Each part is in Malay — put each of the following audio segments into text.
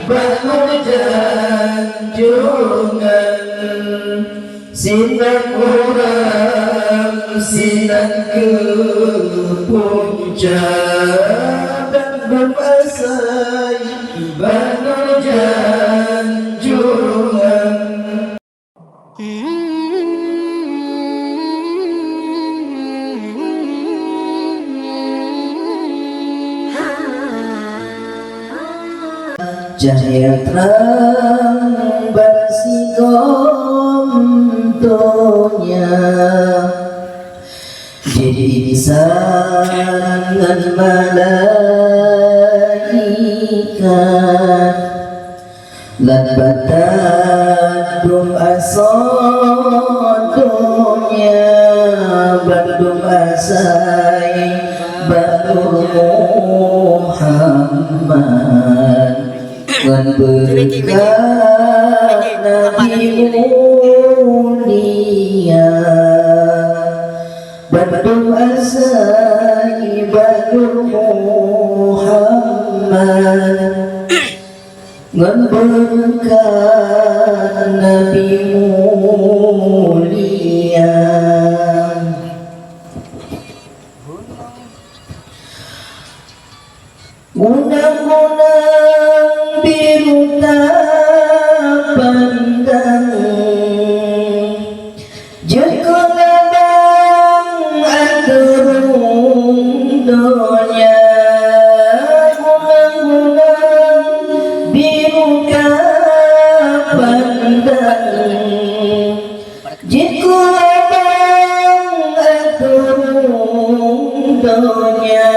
bangun janjungan sinar orang sinar ke puncak dan berasai bangun janjungan. Cahaya terang bersikontonya jadi sangat malaikat lan batadum asodonya badum asai badur Muhammad dan berkat Nabi mulia badum asai badur Muhammad dan berkat Nabi mulia. Gunang-gunang biru tak pandang jeko labang aturung donya. Gunang-gunang biru tak pandang jeko labang aturung donya.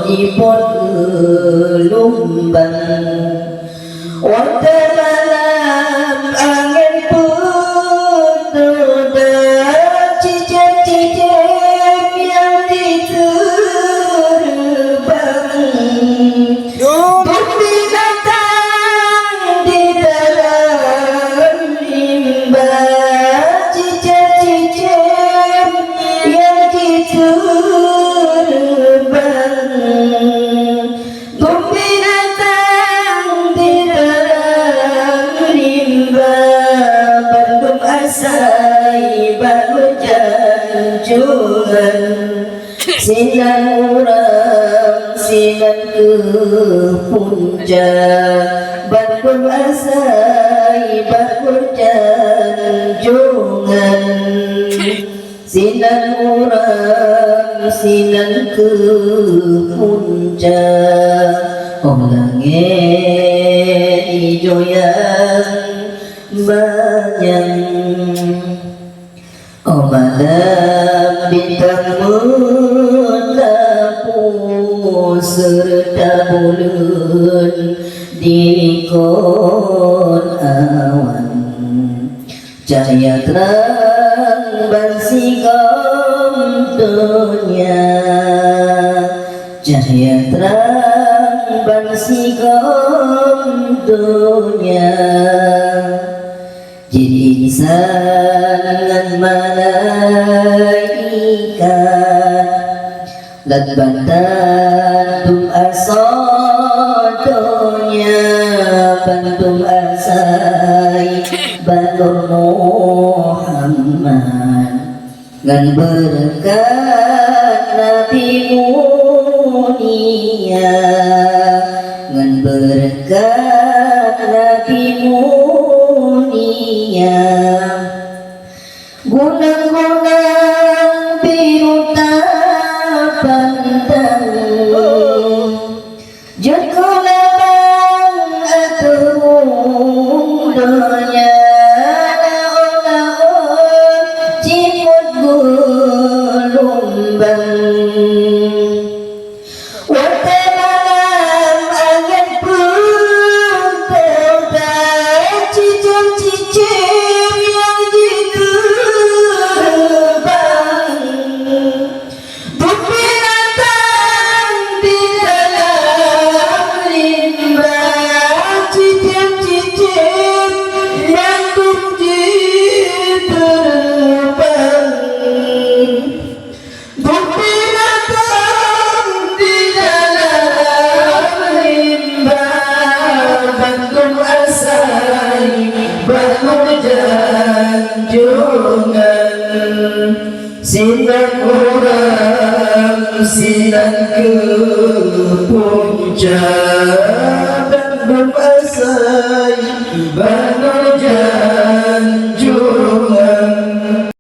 Ipot gelombang waktu malam angin putu dan cicak-cicak yang diterbang bumi datang di dalam limbah cicak-cicak yang diterbang. Bumi datang di dalam limbah bandum asai baru janjungan sinar orang sinar ke puncak bandum asai baru janjungan sinar orang sinar ke puncak. Oh langit hijau yang banyak, oh malam bintang melapu serta bulan diikut awan cahaya terang bersikom dunia. Cahaya terang bersikom dunia jadi insan dengan malaikat dan bantum asodonya bantum asai bantum Muhammad dan berkat Nabi mulia dengan berkat Nabi mulia. Gunang-gunang biru tak pandang jeko labang aturung donya. Laon-laon ciput gelombang. Waktu malam angin putu junjungan sinar orang sinar ke puncak dan berasai bana